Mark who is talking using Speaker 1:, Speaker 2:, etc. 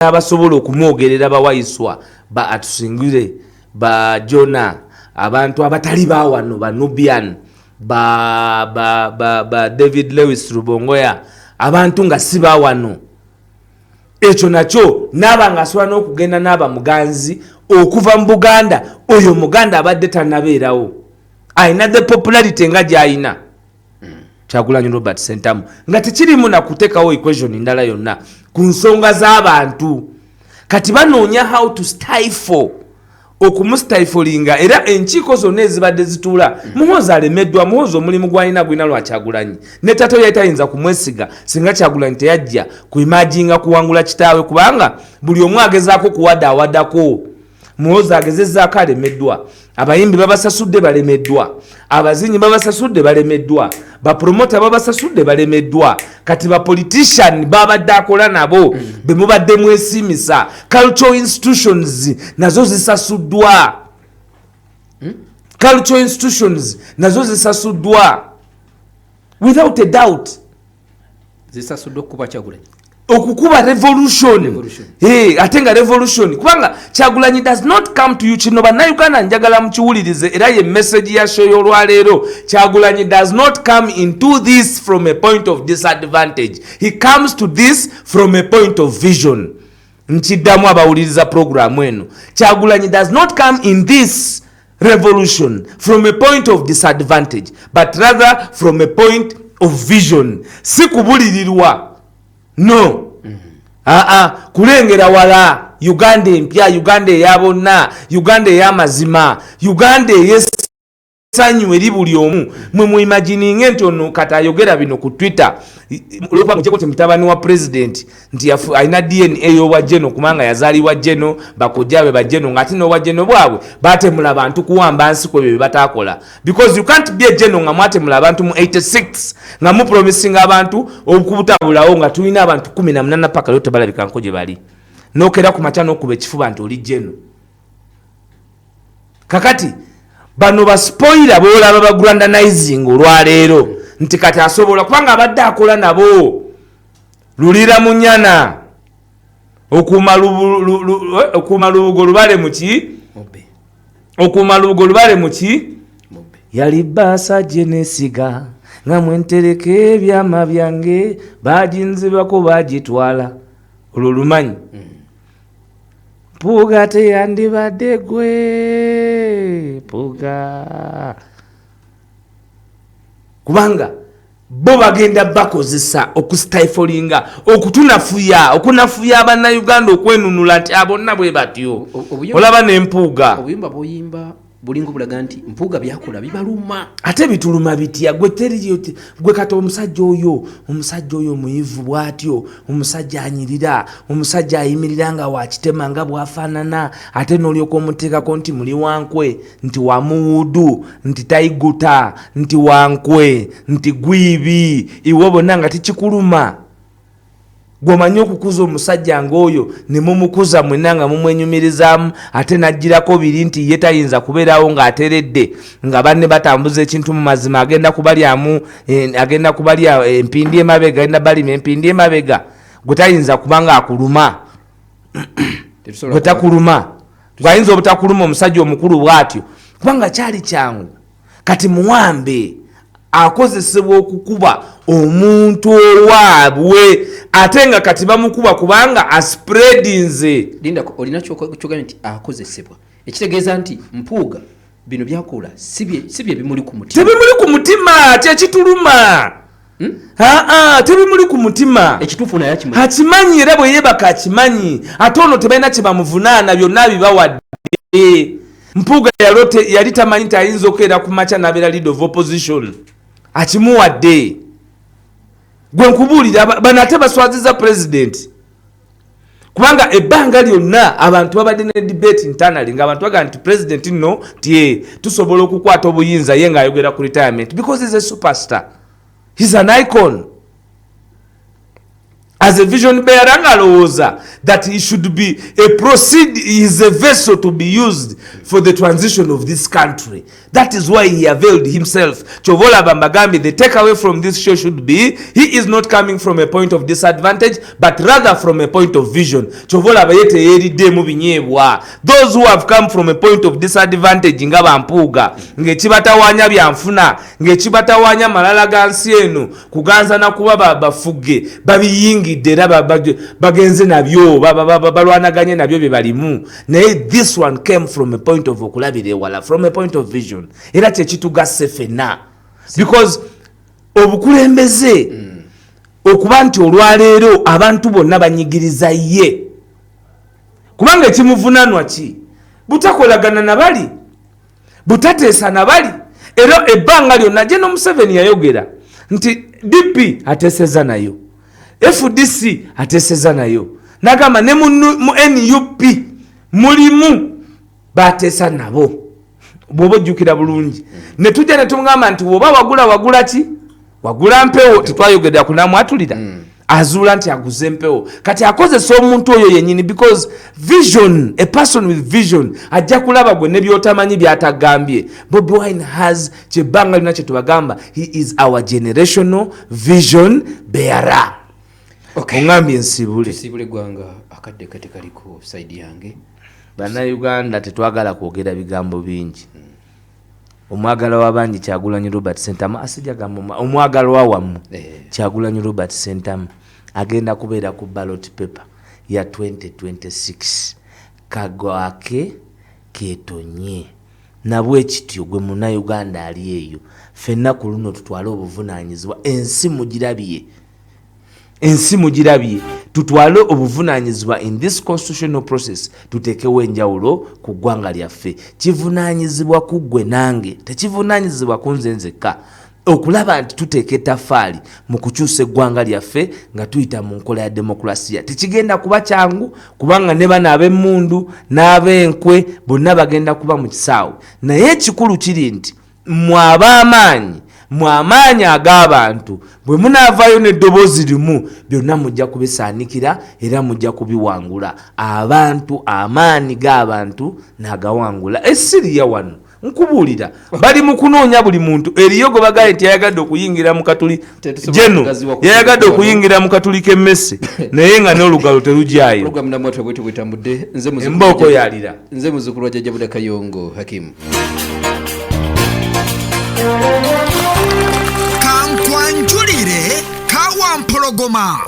Speaker 1: abasobola okumwogerera bawayiswa ba atusingire ba Jona abantu abatali bawano ba Nubian ba David Lewis Rubongoya abantu nga siba wano ekyo nakyo nabanga asobola n'okugenda n'aba muganzi okuva mu Buganda oyo muganda abadde tannabeerawo ayina the popularity nga gy'ayina Kyagulanyi Robert Sentamu nga tekirimu na kuteekawo equation ndala yonna ku nsonga z'abantu kati banoonya how to stifle okumustiflinga era enkiiko zonna ezibadde zituula muhoozi alemeddwa muhoozi omulimu gwalina gwina lwa Kyagulanyi ne tato yali tayinza kumwesiga singa Kyagulanyi teyajja kuimajinga kuwangula kitaawe kubanga buli omu agezaako kuwaddawaddako muhoozi agezezzaako alemeddwa abayimbi babasasudde balemeddwa abazinyi babasasudde balemeddwa bapromota babasasudde balemeddwa kati ba politician babadde akola nabo bemubadde mwesimisa cultural institutions nazo zisasuddwa cultural institutions nazo zisasuddwa without a doubt
Speaker 2: zisasuddwa kuba Kyagulanyi
Speaker 1: okukuba revolution. Atenga revolution kubanga Kyagulanyi does not come to you kino bannayuganda njagala mukiwulirize era ye message ya show y'olwaleero Kyagulanyi does not come into this from a point of disadvantage. He comes to this from a point of vision. Nkiddamu abawuliriza program eno Kyagulanyi does not come in this revolution from a point of disadvantage but rather from a point of vision. Si kubulirirwa no kulengera wala Uganda empya Uganda eyabonna Uganda ey'amazima Uganda eyesanyu eri buli omu mwe muimagininga enti ono kati ayogera bino ku Twitter olwokuba mujeko ti mutabani wa president nti alina DNA y'obwa Jeno kumanga yazaalibwa Jeno bakojjabe ba Jeno ngati n'obwa Jeno bwabwe batemula abantu kuwamba nsiko bye batakola because you can't be a Jeno nga mwatemula abantu mu 86 nga mu promising abantu okubutabulawo nga tulina abantu 18 paka leo tebalabika nkoje bali nokera ku machano okuba ekifuba nti oli Jeno kakati bano ba spoiler boolaba ba grandizing olwaleero nti kati asobola kubanga abadde akola nabo lulira munyana okuma lubugo lubale muki okuma lubugo lubale muki yali basa jenesiga nga mwentereke ebyama byange bajinzibako bagitwala olulumanyi Puga teyandibadde gwe puga kubanga bo bagenda bakozesa okustiflinga okunafuya abannayuganda okwenunula nti abonna bwe batyo olaba n'empuuga
Speaker 2: obuyimba bwoyimba bulingo bulaga nti mpuuga byakola bibaluma
Speaker 1: ate bituluma bitya gwe teriyo gwe kati omusajja oyo muyivu bwatyo omusajja anyirira omusajja ayimirira nga wakitema nga bwafaanana ate n'olyoka omuteekako nti muli wankwe nti wamuwudu nti tayiguta nti wankwe nti gwibi iwe bonna nga tikikuluma gwomanyi okukuza omusajja ng'oyo ne mumukuza mwenna nga mumwenyumirizaamu ate n'agirako biri nti ye tayinza kubeerawo ng'ateredde nga banne batambuza ekintu mu mazima agenda kubalya empindi emabega agenda balima empindi emabega gwe tayinza kubanga akuluma gwe takuluma gwayinza obutakuluma omusajja omukulu bw'atyo kubanga kyali kyangu kati muwambe akozesebwa okukuba omuntu owaabwe ate nga kati bamukuba kubanga aspreadinze
Speaker 2: linda olina kyogambye nti akozesebwa ekitegeeza nti mpuuga bino byakola sibye bimuli ku mutima
Speaker 1: tebimuli ku mutima kyekituluma tebimuli ku mutima
Speaker 2: ekituufu naye
Speaker 1: akimanyi era bwe yebaka akimanyi ate ono tebalina kye bamuvunaana byonna bibawadde mpuuga yali tamanyi nti ayinza okukeera ku makya n'abeera leader of opposition akimuwadde gwe nkubuulira bano ate baswaziza president kubanga ebbanga lyonna abantu babadde ne debate internally nga abantu bagamba nti president nno tiye tusobola okukwata obuyinza ye ng'ayogera ku retirement because he's a superstar, he's an icon. as a vision bearer ngalowooza that he should be he is a vessel to be used for the transition of this country. That is why he availed himself. Chovola Bambagambi, the takeaway from this show should be, he is not coming from a point of disadvantage, but rather from a point of vision. Chovola bayete yeri demu binyebwa. Those who have come from a point of disadvantage ngaba mpuga, ngechibatawanya byanfuna, ngechibatawanya malala gansi eno, kuganza na kuba bafuge, babiyingidde era bagenze nabyo, balwanaganye nabyo bebalimu. Naye this one came from a point of okulabire wala, from a point of vision. Era kyekitugase fenna because obukulembeze okuba nti olwaleero abantu bonna banyigiriza ye kubanga ekimuvunanwa ki butakolagana nabali butateesa nabali era ebbanga lyonna je Museveni yayogera nti DP ateeseza nayo FDC ateeseza nayo nagamba ne mu NUP mulimu bateesa nabo bwoba ojjukira bulungi ne tujja ne tungamba nti bwoba wagula ki wagula mpewo tetwayogera kunamwatulira azuula nti aguze mpewo kati akozesa omuntu oyo yennyini because vision, a person with vision ajja kulaba gwe ne byotamanyi byatagambye. Bobi Wine has kyebbanga lina kye tubagamba, he is our generational vision bearer. Ongambye nsibule
Speaker 2: gwanga akadde kati kaliko side yange.
Speaker 1: Bannayuganda tetwagala kwogera bigambo bingi. Omwagala w'abangi Kyagulanyi Robert Sentamu asijja gamba omwagala wawamu Kyagulanyi Robert Sentamu agenda kubeera ku ballot paper ya 2026 kagwake ketonye nabwe kityo gwe Munnayuganda ali eyo fenna ku luno tutwale obuvunaanyizibwa ensi mugirabye tutwale obuvunaanyizibwa in this constitutional process tutekewo enjawulo ku ggwanga lyaffe. Kivunaanyizibwa ku ggwe nange, tekivunaanyizibwa ku nze nzekka okulaba nti tuteeka ettaffaali mu kukyusa eggwanga lyaffe nga tuyita mu nkola ya demokrasiya. Tekigenda kuba kyangu kubanga ne bano ab'emmundu n'ab'enkwe bonna bagenda kuba mu kisaawe, naye ekikulu kiri nti mwamaanyi ag'abantu bwe munaavaayo n'eddoboozi limu byonna mujja kubisaanikira era mujja kubiwangula. Abantu amaanyi g'abantu n'agawangula. Essiriya wano nkubuulira bali mu kunoonya buli muntu eriyo gwe bagaye nti yayagadde okuyingira mu katuli jeno yayagadde okuyingira mu katuli k'emmese naye nga n'olugalo terugyayo embooko yalira.
Speaker 2: Nze muzzukulu wa Jjajja Buda Kayongo Hakimu.
Speaker 3: Kankwanjulire kawampologoma.